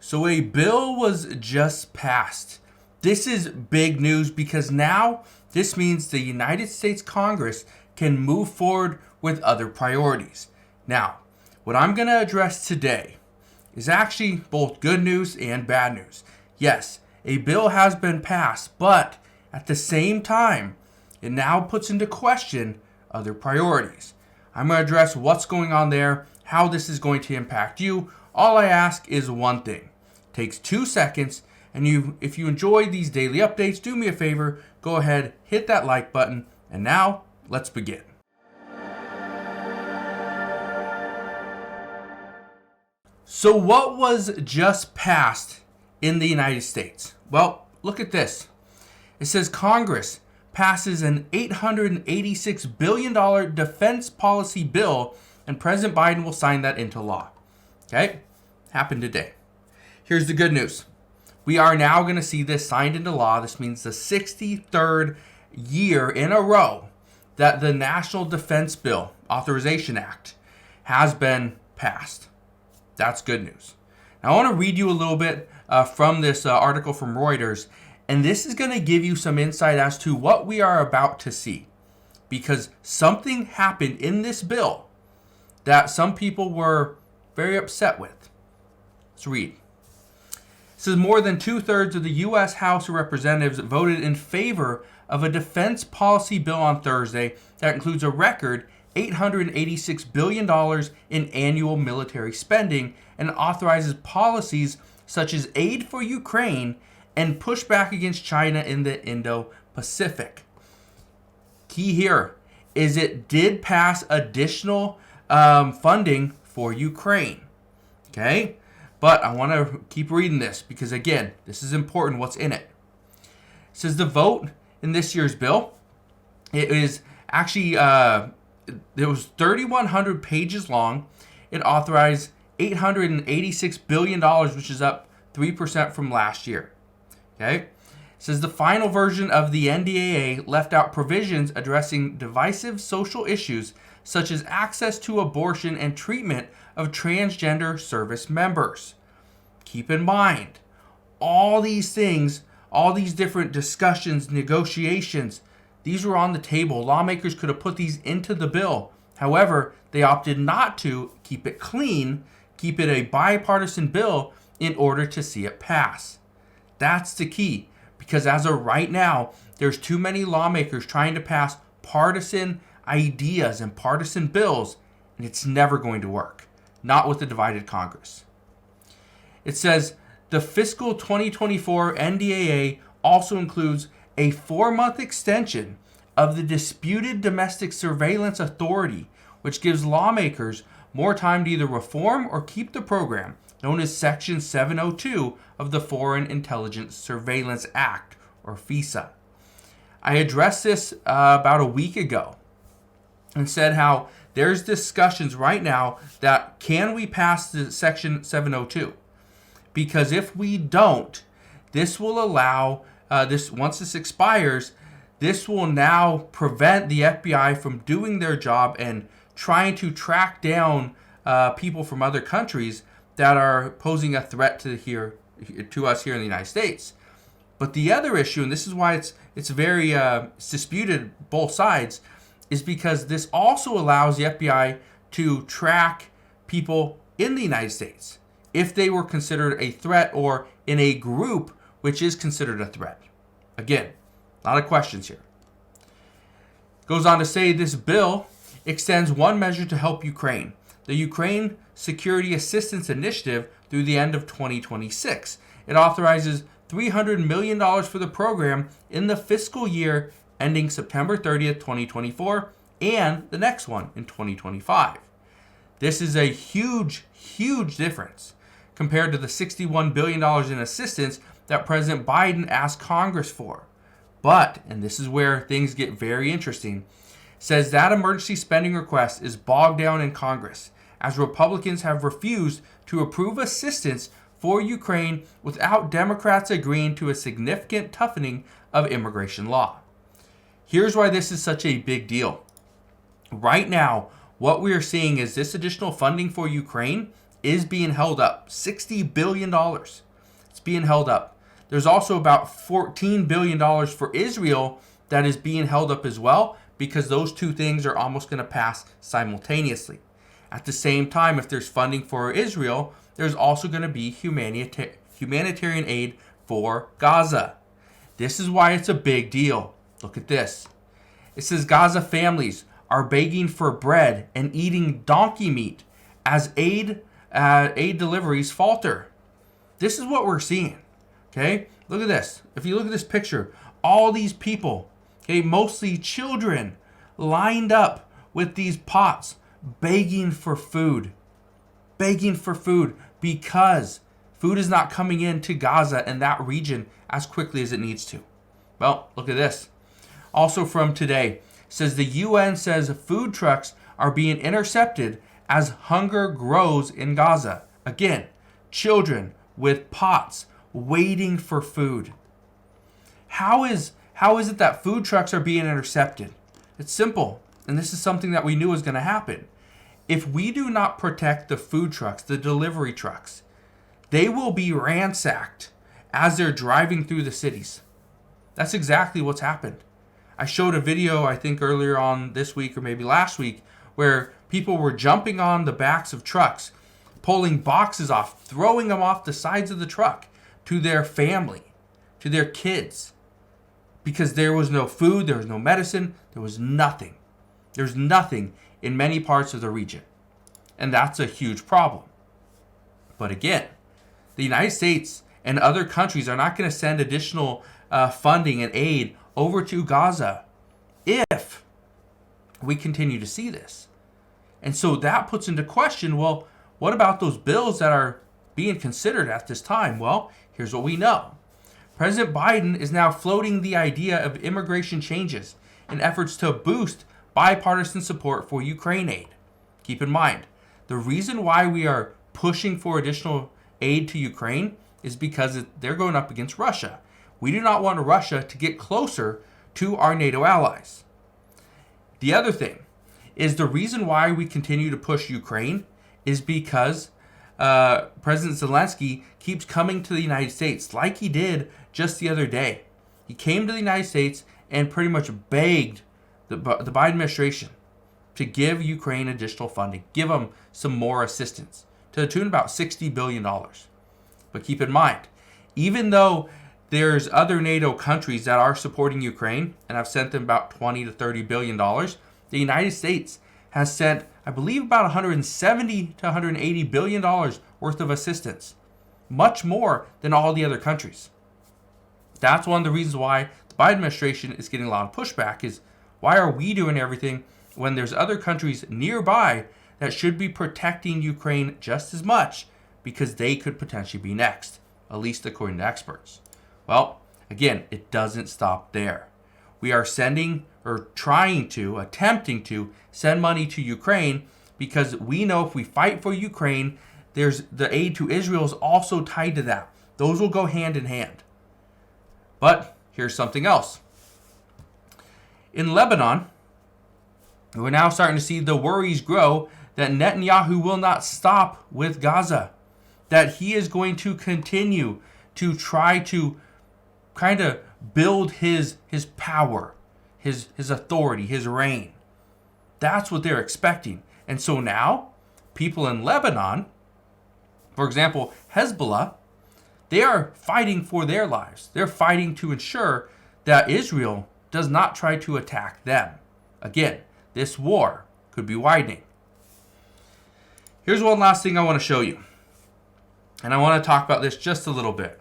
So a bill was just passed. This is big news because now this means the United States Congress can move forward with other priorities. Now, what I'm going to address today is actually both good news and bad news. Yes, a bill has been passed, but at the same time, it now puts into question other priorities. I'm going to address what's going on there, how this is going to impact you. All I ask is one thing. Takes 2 seconds, and if you enjoy these daily updates, do me a favor, go ahead, hit that like button, and now let's begin. So what was just passed in the United States? Well, look at this. It says Congress passes an $886 billion defense policy bill, and President Biden will sign that into law. Okay? Happened today. Here's the good news. We are now going to see this signed into law. This means the 63rd year in a row that the National Defense Bill Authorization Act has been passed. That's good news. Now, I want to read you a little bit from this article from Reuters, and this is going to give you some insight as to what we are about to see, because something happened in this bill that some people were very upset with. Let's read. It says more than 2/3 of the U.S. House of Representatives voted in favor of a defense policy bill on Thursday that includes a record $886 billion in annual military spending and authorizes policies such as aid for Ukraine and pushback against China in the Indo-Pacific. Key here is it did pass additional funding for Ukraine. Okay? But I want to keep reading this because, again, this is important what's in it. It says the vote in this year's bill, it is actually, it was 3,100 pages long. It authorized $886 billion, which is up 3% from last year. Okay? It says the final version of the NDAA left out provisions addressing divisive social issues such as access to abortion and treatment of transgender service members. Keep in mind, all these things, all these different discussions, negotiations, these were on the table. Lawmakers could have put these into the bill. However, they opted not to keep it clean, keep it a bipartisan bill in order to see it pass. That's the key, because as of right now, there's too many lawmakers trying to pass partisan ideas and partisan bills, and it's never going to work. Not with a divided Congress. It says the fiscal 2024 NDAA also includes a 4-month extension of the Disputed Domestic Surveillance Authority, which gives lawmakers more time to either reform or keep the program, known as Section 702 of the Foreign Intelligence Surveillance Act, or FISA. I addressed this about a week ago and said how there's discussions right now that can we pass the Section 702? Because if we don't, this will allow, once this expires, this will now prevent the FBI from doing their job and trying to track down people from other countries that are posing a threat to us here in the United States. But the other issue, and this is why it's very disputed both sides, is because this also allows the FBI to track people in the United States if they were considered a threat or in a group which is considered a threat. Again, a lot of questions here. Goes on to say this bill extends one measure to help Ukraine, the Ukraine Security Assistance Initiative, through the end of 2026. It authorizes $300 million for the program in the fiscal year ending September 30th, 2024, and the next one in 2025. This is a huge, huge difference compared to the $61 billion in assistance that President Biden asked Congress for. But, and this is where things get very interesting, says that emergency spending request is bogged down in Congress, as Republicans have refused to approve assistance for Ukraine without Democrats agreeing to a significant toughening of immigration law. Here's why this is such a big deal. Right now, what we are seeing is this additional funding for Ukraine is being held up. $60 billion. It's being held up. There's also about $14 billion for Israel that is being held up as well, because those two things are almost going to pass simultaneously. At the same time, if there's funding for Israel, there's also going to be humanitarian aid for Gaza. This is why it's a big deal. Look at this. It says Gaza families are begging for bread and eating donkey meat as aid deliveries falter. This is what we're seeing. Okay, look at this. If you look at this picture, all these people, okay, mostly children, lined up with these pots, begging for food because food is not coming into Gaza and that region as quickly as it needs to. Well, look at this. Also from today, says the UN says food trucks are being intercepted as hunger grows in Gaza. Again, children with pots waiting for food. How is it that food trucks are being intercepted? It's simple, and this is something that we knew was going to happen. If we do not protect the food trucks, the delivery trucks, they will be ransacked as they're driving through the cities. That's exactly what's happened. I showed a video, I think earlier on this week or maybe last week, where people were jumping on the backs of trucks, pulling boxes off, throwing them off the sides of the truck to their family, to their kids, because there was no food, there was no medicine, there was nothing. There's nothing in many parts of the region. And that's a huge problem. But again, the United States and other countries are not going to send additional funding and aid over to Gaza if we continue to see this. And so that puts into question, well, what about those bills that are being considered at this time? Well, here's what we know. President Biden is now floating the idea of immigration changes in efforts to boost bipartisan support for Ukraine aid. Keep in mind, the reason why we are pushing for additional aid to Ukraine is because they're going up against Russia. We do not want Russia to get closer to our NATO allies. The other thing is the reason why we continue to push Ukraine is because President Zelensky keeps coming to the United States like he did just the other day. He came to the United States and pretty much begged the Biden administration to give Ukraine additional funding, give them some more assistance to the tune of about $60 billion. But keep in mind, even though there's other NATO countries that are supporting Ukraine and have sent them about $20 to $30 billion, the United States has sent, I believe, about $170 to $180 billion worth of assistance, much more than all the other countries. That's one of the reasons why the Biden administration is getting a lot of pushback is, why are we doing everything when there's other countries nearby that should be protecting Ukraine just as much because they could potentially be next, at least according to experts? Well, again, it doesn't stop there. We are attempting to send money to Ukraine because we know if we fight for Ukraine, there's the aid to Israel is also tied to that. Those will go hand in hand. But here's something else. In Lebanon, we're now starting to see the worries grow that Netanyahu will not stop with Gaza, that he is going to continue to try to kind of build his power, his authority, his reign. That's what they're expecting. And so now, people in Lebanon, for example, Hezbollah, they are fighting for their lives. They're fighting to ensure that Israel does not try to attack them. Again, this war could be widening. Here's one last thing I want to show you. And I want to talk about this just a little bit.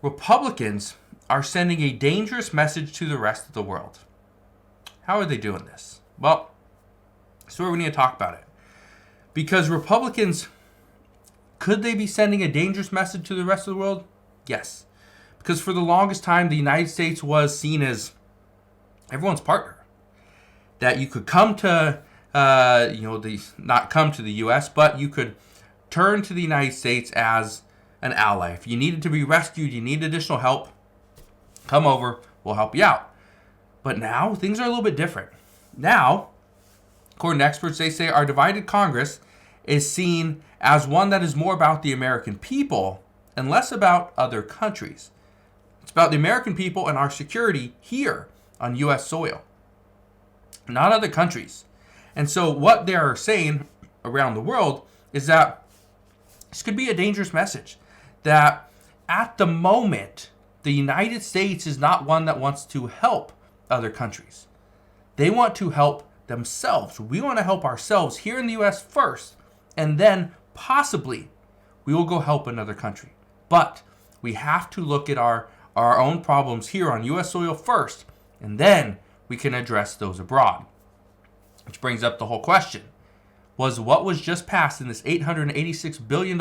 Republicans are sending a dangerous message to the rest of the world. How are they doing this? Well, that's where we need to talk about it. Because Republicans, could they be sending a dangerous message to the rest of the world? Yes. Because for the longest time, the United States was seen as everyone's partner. That you could come to, not come to the U.S., but you could turn to the United States as an ally. If you needed to be rescued, you need additional help, come over, we'll help you out. But now, things are a little bit different. Now, according to experts, they say our divided Congress is seen as one that is more about the American people and less about other countries. It's about the American people and our security here on U.S. soil, not other countries. And so what they are saying around the world is that this could be a dangerous message, that at the moment, the United States is not one that wants to help other countries. They want to help themselves. We want to help ourselves here in the U.S. first, and then possibly we will go help another country. But we have to look at our own problems here on U.S. soil first, and then we can address those abroad. Which brings up the whole question. Was what was just passed in this $886 billion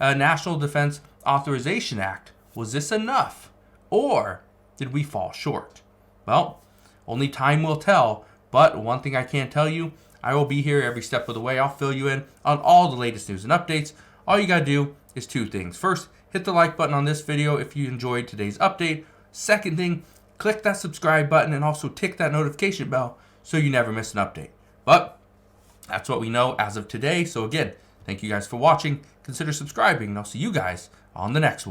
National Defense Authorization Act, was this enough? Or did we fall short? Well, only time will tell, but one thing I can tell you, I will be here every step of the way. I'll fill you in on all the latest news and updates. All you gotta do is two things. First, hit the like button on this video if you enjoyed today's update. Second thing, click that subscribe button and also tick that notification bell so you never miss an update. But that's what we know as of today. So again, thank you guys for watching. Consider subscribing, and I'll see you guys on the next one.